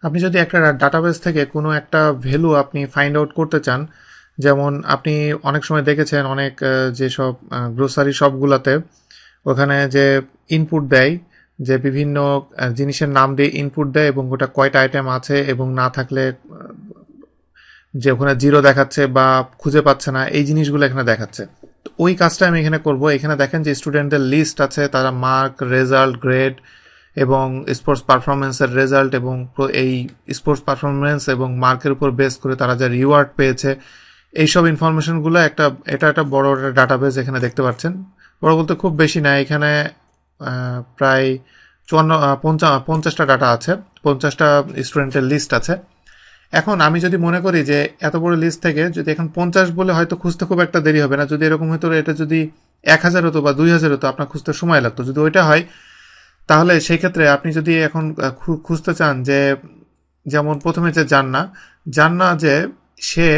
আপনি যদি একটা ডাটাবেস থেকে কোনো একটা ভ্যালু আপনি ফাইন্ড আউট করতে চান, যেমন আপনি অনেক সময় দেখেছেন অনেক যেসব গ্রোসারি শপগুলোতে ওখানে যে ইনপুট দেয়, যে বিভিন্ন জিনিসের নাম দিয়ে ইনপুট দেয় এবং ওটা কয়টা আইটেম আছে এবং না থাকলে যে ওখানে জিরো দেখাচ্ছে বা খুঁজে পাচ্ছে না, এই জিনিসগুলো এখানে দেখাচ্ছে। তো ওই কাজটা আমি এখানে করব। এখানে দেখেন যে স্টুডেন্টদের লিস্ট আছে, তারা মার্ক, রেজাল্ট, গ্রেড এবং স্পোর্টস পারফরমেন্সের রেজাল্ট এবং এই স্পোর্টস পারফরমেন্স এবং মার্কের উপর বেস করে তারা যে রিওয়ার্ড পেয়েছে, এইসব ইনফরমেশনগুলো এটা একটা বড় ডাটাবেস এখানে দেখতে পাচ্ছেন। বড় বলতে খুব বেশি না, এখানে প্রায় 50টা ডাটা আছে, 50টা স্টুডেন্টের লিস্ট আছে। এখন আমি যদি মনে করি যে এত বড় লিস্ট থেকে যদি এখন 50 বলে হয়তো খুঁজতে খুব একটা দেরি হবে না, যদি এরকম হতো এটা যদি 1000 হতো বা 2000 হতো আপনার খুঁজতে সময় লাগতো। যদি ওইটা হয় তাহলে সেই ক্ষেত্রে আপনি যদি এখন খুঁজতে চান যে যেমন প্রথমে যে জান্না যে সে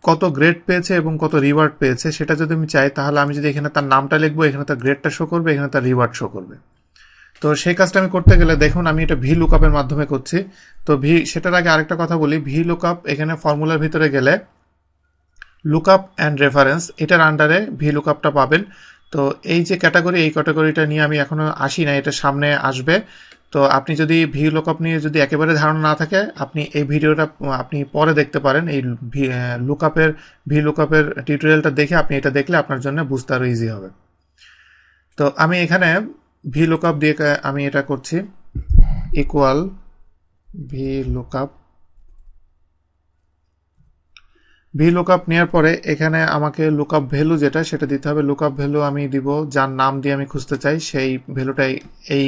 কত গ্রেড পেয়েছে এবং কত রিওয়ার্ড পেয়েছে সেটা যদি আমি চাই, তাহলে আমি যদি এখানে তার নামটা লিখবো, এখানে তার গ্রেডটা শো করবে, এখানে তার রিওয়ার্ড শো করবে। তো সেই কাজটা আমি করতে গেলে দেখুন আমি এটা ভি লুকআপের মাধ্যমে করছি। তো সেটার আগে আরেকটা কথা বলি, ভি লুকআপ এখানে ফর্মুলার ভিতরে গেলে লুকআপ অ্যান্ড রেফারেন্স এটার আন্ডারে ভি লুকআপটা পাবেন। তো এই যে ক্যাটাগরি, এই ক্যাটাগরিটা নিয়ে আমি এখনো আসি না, এটা সামনে আসবে। তো আপনি যদি ভি লুকআপ নিয়ে যদি একেবারে ধারণা না থাকে, আপনি এই ভিডিওটা আপনি পরে দেখতে পারেন। এই ভি লুকআপের টিউটোরিয়ালটা দেখে আপনি এটা দেখলে আপনার জন্য বুঝতে আরো ইজি হবে। তো আমি এখানে ভি লুকআপ দিয়ে আমি এটা করছি, equal V lookup. V lookup নেওয়ার পরে এখানে আমাকে লুকআপ ভ্যালু যেটা সেটা দিতে হবে। লুকআপ ভ্যালু আমি দিব যার নাম দিয়ে আমি খুঁজতে চাই, সেই ভ্যালুটাই এই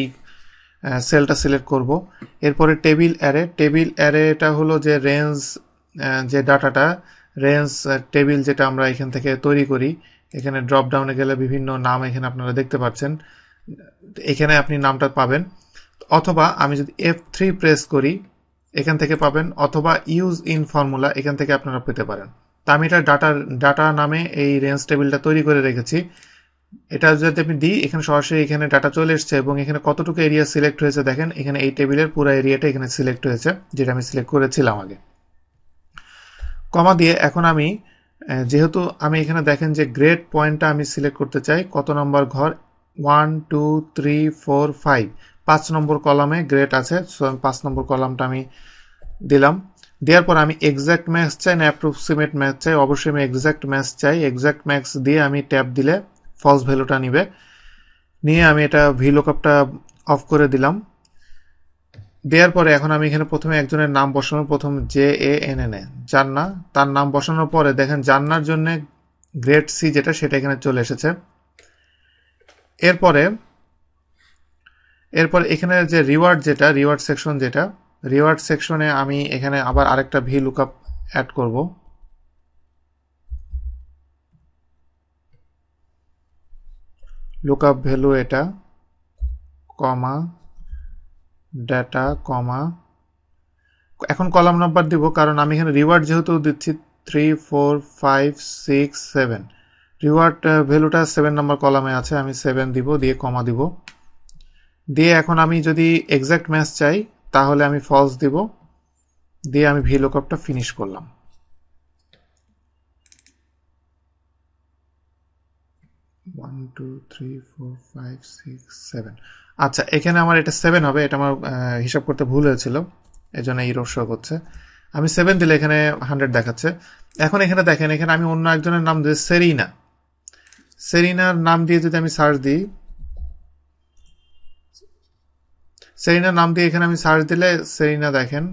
সেলটা সিলেক্ট করব। এরপরে টেবিল অ্যারেটা হলো যে রেঞ্জ, যে ডাটাটা রেঞ্জ টেবিল যেটা আমরা এখান থেকে তৈরি করি। এখানে ড্রপ ডাউনে গেলে বিভিন্ন নাম এখানে আপনারা দেখতে পাচ্ছেন, এখানে আপনি নামটা পাবেন। অথবা আমি যদি F3 প্রেস করি এখান থেকে পাবেন, অথবা ইউজ ইন ফর্মুলা এখান থেকে আপনারা পেতে পারেন। তা আমি এটা ডাটা নামে এই রেঞ্জ টেবিলটা তৈরি করে রেখেছি। এটা যদি আমি দিই এখানে সরাসরি এখানে ডাটা চলে এসছে এবং এখানে কতটুকু এরিয়া সিলেক্ট হয়েছে দেখেন, এখানে এই টেবিলের পুরো এরিয়াটা এখানে সিলেক্ট হয়েছে, যেটা আমি সিলেক্ট করেছিলাম আগে। কমা দিয়ে এখন আমি যেহেতু আমি এখানে দেখেন যে গ্রেড পয়েন্টটা আমি সিলেক্ট করতে চাই, কত নম্বর ঘর 1 2 3 4 5, 5 নম্বর কলামে গ্রেড আছে। সো আমি 5 নম্বর কলামটা আমি দিলাম। দেওয়ার পর আমি এক্সাক্ট ম্যাক্স চাই না অ্যাপ্রক্সিমেট ম্যাক্স চাই, অবশ্যই আমি এক্সাক্ট ম্যাক্স চাই। এক্সাক্ট ম্যাক্স দিয়ে আমি ট্যাব দিলে ফলস ভ্যালুটা নিবে, নিয়ে আমি এটা ভি লুকআপটা অফ করে দিলাম। দেওয়ার পরে এখন আমি এখানে প্রথমে একজনের নাম বসানোর, প্রথম JANNA জান্না, তার নাম বসানোর পরে দেখেন জান্নার জন্য গ্রেড সি যেটা সেটা এখানে চলে এসেছে। এরপরে এখানে যে রিওয়ার্ড সেকশনে আমি এখানে আবার আরেকটা ভি লুকআপ অ্যাড করব। লুকআপ ভ্যালু এটা কমা ডাটা কমা, এখন কলাম নাম্বার দিব কারণ আমি এখানে রিওয়ার্ড যেহেতু দিচ্ছি 3 4 5 6 7, রিওয়ার্ড ভ্যালুটা 7 নম্বর কলামে আছে, আমি 7 দিব, দিয়ে কমা দিব। দিয়ে এখন আমি যদি এক্সাক্ট ম্যাচ চাই তাহলে আমি ফলস দিব, দিয়ে আমি ভি লুকআপটা ফিনিশ করলাম। আচ্ছা, এখানে আমার এটা 7 হবে, এটা আমার হিসাব করতে ভুল হয়েছিল, এজন্য এরর শো করছে। আমি 7 দিলে এখানে 100 দেখাচ্ছে। এখন এখানে দেখেন, এখানে আমি অন্য একজনের নাম দিই সেরিনার নাম দিয়ে যদি আমি সার্চ দিই, সেরিনার নাম দিয়ে এখানে আমি সার্চ দিলে সেরিনা দেখেন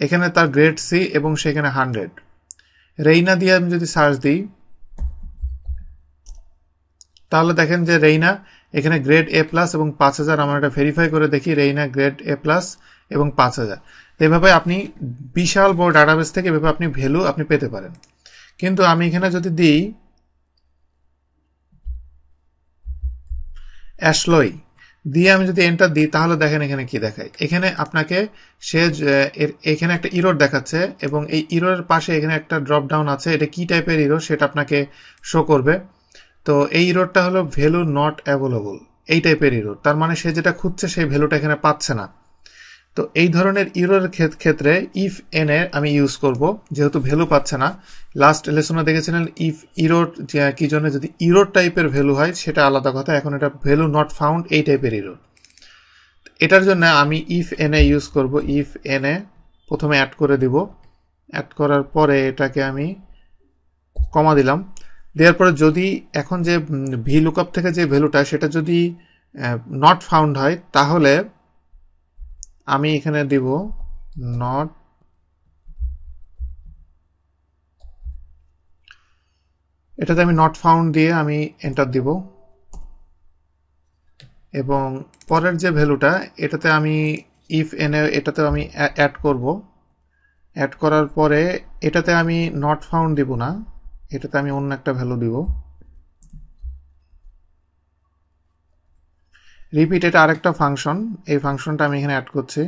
এখানে তার গ্রেড সি এবং সেখানে 100। রেইনা দিয়ে আমি যদি সার্চ দিই তাহলে দেখেন যে রেইনা এখানে গ্রেড A+ এবং 5000। আমরা এটা ভেরিফাই করে দেখি, রেইনা গ্রেড A+ এবং 5000। এভাবে আপনি বিশাল বড় ডাটাবেস থেকে এভাবে আপনি ভ্যালু আপনি পেতে পারেন। কিন্তু আমি এখানে যদি দিই অ্যাশলই দিয়ে আমি যদি এন্টার দিই তাহলে দেখেন এখানে কি দেখায়। এখানে আপনাকে এখানে একটা ইরর দেখাচ্ছে এবং এই ইররের পাশে এখানে একটা ড্রপ ডাউন আছে, এটা কি টাইপের ইরর সেটা আপনাকে শো করবে। তো এই ইররটা হলো ভ্যালু নট অ্যাভেলেবল, এই টাইপের ইরর। তার মানে সে যেটা খুঁজছে সেই ভ্যালুটা এখানে পাচ্ছে না। তো এই ধরনের ইরোর ক্ষেত্রে ইফ এন এ আমি ইউজ করব, যেহেতু ভ্যালু পাচ্ছে না। লাস্ট লেসনে দেখেছিলেন ইফ ইরোর কি জন্য, যদি ইরোর টাইপের ভ্যালু হয় সেটা আলাদা কথা, এখন এটা ভ্যালু নট ফাউন্ড এই টাইপের ইরোর। এটার জন্য আমি ইফ এন এ ইউজ করব। ইফ এন এ প্রথমে অ্যাড করে দিব, অ্যাড করার পরে এটাকে আমি কমা দিলাম। দেওয়ার পরে যদি এখন যে ভি লুকআপ থেকে যে ভ্যালুটা সেটা যদি নট ফাউন্ড হয়, তাহলে আমি এখানে দিব নট, এটাতে আমি নট ফাউন্ড দিয়ে আমি এন্টার দিব, এবং পরের যে ভ্যালুটা এটাতে আমি ইফ এনে এটাতে আমি অ্যাড করব। অ্যাড করার পরে এটাতে আমি নট ফাউন্ড দিব না, এটাতে আমি অন্য একটা ভ্যালু দিব। রিপিট, এটা আরেকটা ফাংশন, এই ফাংশনটা আমি এখানে অ্যাড করছি।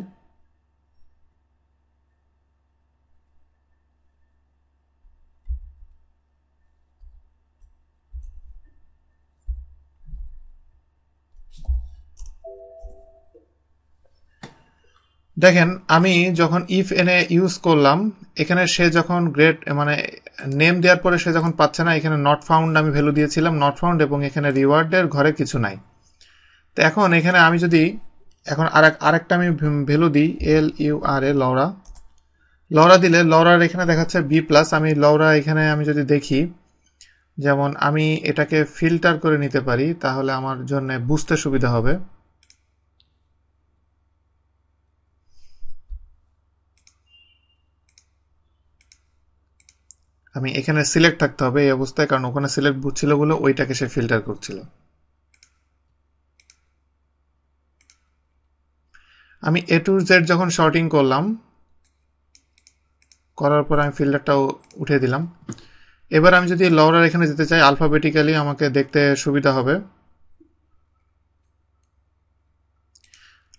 দেখেন আমি যখন ইফ এনে ইউজ করলাম, এখানে সে যখন গ্রেড মানে নেম দেওয়ার পরে সে যখন পাচ্ছে না, এখানে নট ফাউন্ড আমি ভ্যালু দিয়েছিলাম, নট ফাউন্ড, এবং এখানে রিওয়ার্ডের ঘরে কিছু নাই। তো এখন এখানে আমি যদি এখন আরেকটা আমি ভ্যালু দিই, LURA লরা, লরা দিলে লরার এখানে দেখাচ্ছে B+। আমি লরা এখানে আমি যদি দেখি, যেমন আমি এটাকে ফিল্টার করে নিতে পারি, তাহলে আমার জন্য বুঝতে সুবিধা হবে। আমি এখানে সিলেক্ট থাকতে হবে এই অবস্থায়, কারণ ওখানে সিলেক্ট বুঝছিল বলে ওইটাকে সে ফিল্টার করছিল। আমি A to Z যখন শর্টিং করলাম, করার পর আমি ফিল্টারটাও উঠিয়ে দিলাম। এবার আমি যদি লরার এখানে যেতে চাই, আলফাবেটিক্যালি আমাকে দেখতে সুবিধা হবে।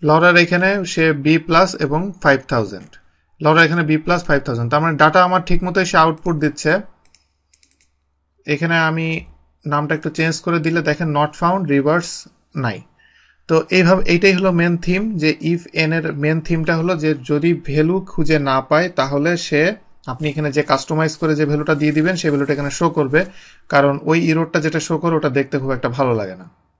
লরার এখানে সে B+ এবং 5000, লরার এখানে B+ 5000, তার মানে ডাটা আমার ঠিক মতোই সে আউটপুট দিচ্ছে। এখানে আমি নামটা একটু চেঞ্জ করে দিলে দেখেন নট ফাউন্ড, রিভার্স নাই। তো এইভাবে এইটাই হলো মেন থিম, যে ইফ এন এর মেন থিমটা হলো যে যদি ভ্যালু খুঁজে না পায়, তাহলে সে আপনি এখানে যে কাস্টমাইজ করে যে ভ্যালুটা দিয়ে দিবেন সেই ভ্যালুটা এখানে শো করবে, কারণ ওই ইরোরটা যেটা শো করে ওটা দেখতে খুব একটা ভালো লাগে না।